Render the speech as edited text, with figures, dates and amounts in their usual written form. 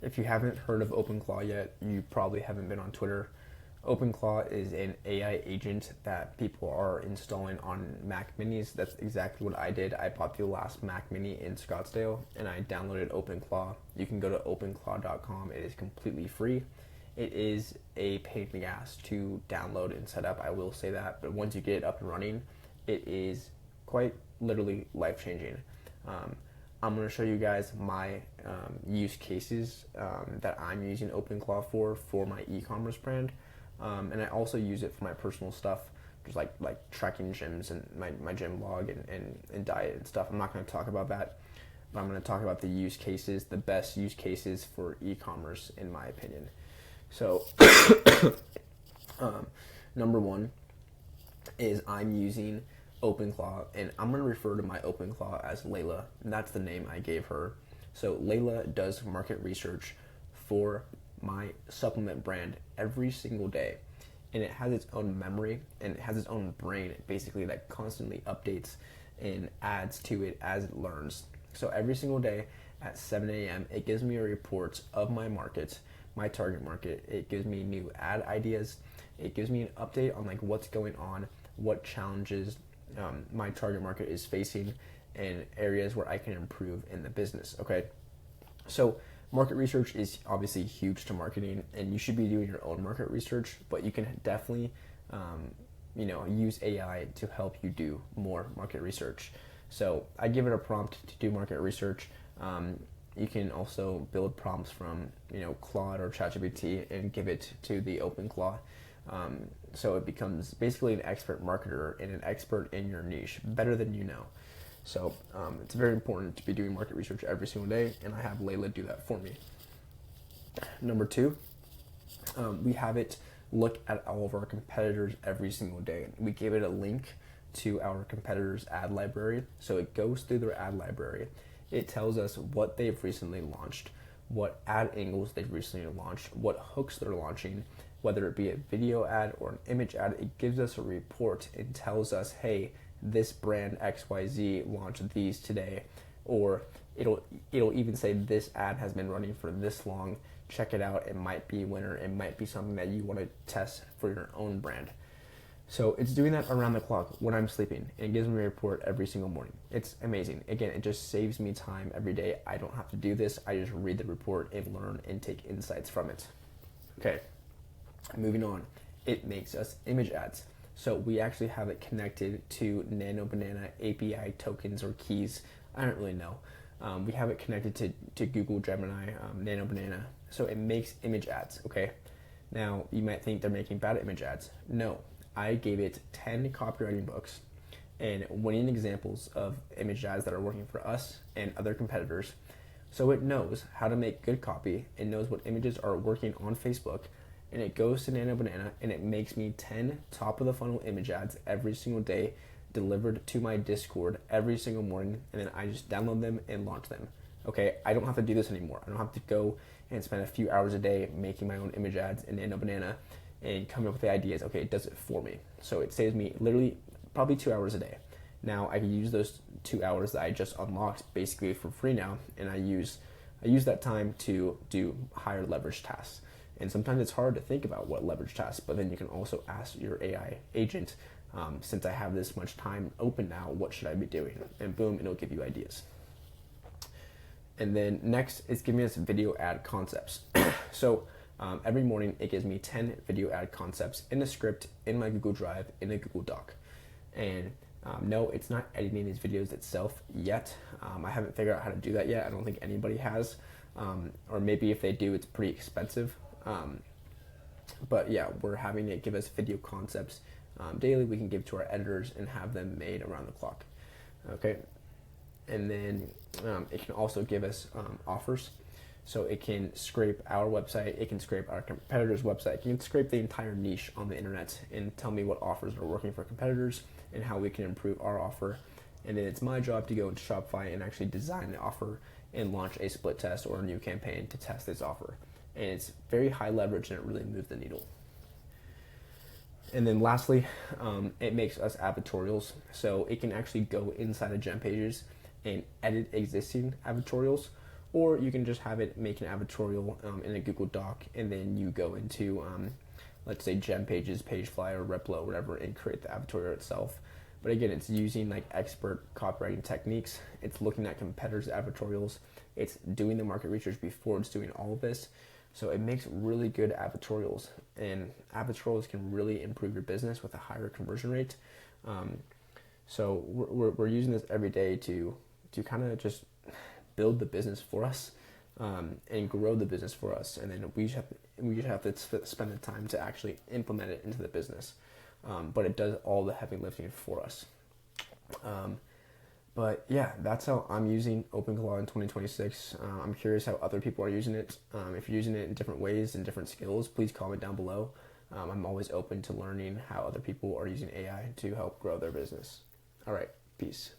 If you haven't heard of OpenClaw yet, you probably haven't been on Twitter. OpenClaw is an AI agent that people are installing on Mac Minis. That's exactly what I did. I bought the last Mac Mini in Scottsdale and I downloaded OpenClaw. You can go to openclaw.com. It is completely free. It is a pain in the ass to download and set up, I will say that, but once you get it up and running, it is quite literally life-changing. I'm going to show you guys my use cases that I'm using OpenClaw for my e-commerce brand, and I also use it for my personal stuff, just like tracking gyms and my gym log and diet and stuff. I'm not going to talk about that, but I'm going to talk about the use cases, the best use cases for e-commerce in my opinion. So, number one is I'm using OpenClaw, and I'm going to refer to my OpenClaw as Layla, and that's the name I gave her. So Layla does market research for my supplement brand every single day, and it has its own memory, and it has its own brain, basically, that constantly updates and adds to it as it learns. So every single day at 7 a.m., it gives me a report of my market, my target market. It gives me new ad ideas. It gives me an update on like what's going on, what challenges my target market is facing, and areas where I can improve in the business. Okay, so market research is obviously huge to marketing, and you should be doing your own market research, but you can definitely use AI to help you do more market research. So I give it a prompt to do market research. You can also build prompts from Claude or ChatGPT and give it to the OpenClaw. So it becomes basically an expert marketer and an expert in your niche, better than you know. So it's very important to be doing market research every single day, and I have Layla do that for me. Number two, we have it look at all of our competitors every single day. We gave it a link to our competitors' ad library, so it goes through their ad library. It tells us what they've recently launched, what ad angles they've recently launched, what hooks they're launching, whether it be a video ad or an image ad. It gives us a report and tells us, hey, this brand XYZ launched these today, or it'll even say this ad has been running for this long. Check it out. It might be a winner. It might be something that you want to test for your own brand. So it's doing that around the clock when I'm sleeping. It gives me a report every single morning. It's amazing. Again, it just saves me time every day. I don't have to do this. I just read the report and learn and take insights from it. Okay, moving on. It makes us image ads. So we actually have it connected to Nano Banana API tokens or keys. I don't really know. We have it connected to Google Gemini, Nano Banana. So it makes image ads, okay? Now, you might think they're making bad image ads. No. I gave it 10 copywriting books and winning examples of image ads that are working for us and other competitors. So it knows how to make good copy. It knows what images are working on Facebook, and it goes to Nano Banana and it makes me 10 top of the funnel image ads every single day delivered to my Discord every single morning, and then I just download them and launch them. Okay, I don't have to do this anymore. I don't have to go and spend a few hours a day making my own image ads in Nano Banana and coming up with the ideas. Okay, it does it for me. So it saves me literally probably 2 hours a day. Now I can use those 2 hours that I just unlocked basically for free now, and I use that time to do higher leverage tasks. And sometimes it's hard to think about what leverage tasks, but then you can also ask your AI agent, since I have this much time open now, what should I be doing? And boom, it'll give you ideas. And then next, it's giving us video ad concepts. So every morning, it gives me 10 video ad concepts in a script, in my Google Drive, in a Google Doc. And no, it's not editing these videos itself yet. I haven't figured out how to do that yet. I don't think anybody has. Or maybe if they do, it's pretty expensive. But yeah, we're having it give us video concepts daily. We can give to our editors and have them made around the clock. Okay. And then it can also give us offers. So it can scrape our website, it can scrape our competitors' website, it can scrape the entire niche on the internet and tell me what offers are working for competitors and how we can improve our offer. And then it's my job to go into Shopify and actually design the offer and launch a split test or a new campaign to test this offer. And it's very high leverage and it really moves the needle. And then lastly, it makes us advertorials. So it can actually go inside of Gem Pages and edit existing advertorials, or you can just have it make an advertorial in a Google Doc, and then you go into, let's say, Gem Pages, Pagefly, or Replo, whatever, and create the advertorial itself. But again, it's using like expert copywriting techniques. It's looking at competitors' advertorials. It's doing the market research before it's doing all of this. So it makes really good advertorials, and advertorials can really improve your business with a higher conversion rate. So we're using this every day to kind of just build the business for us, and grow the business for us, and then we just have to spend the time to actually implement it into the business. But it does all the heavy lifting for us. But yeah, that's how I'm using OpenClaw in 2026. I'm curious how other people are using it. If you're using it in different ways and different skills, please comment down below. I'm always open to learning how other people are using AI to help grow their business. All right, peace.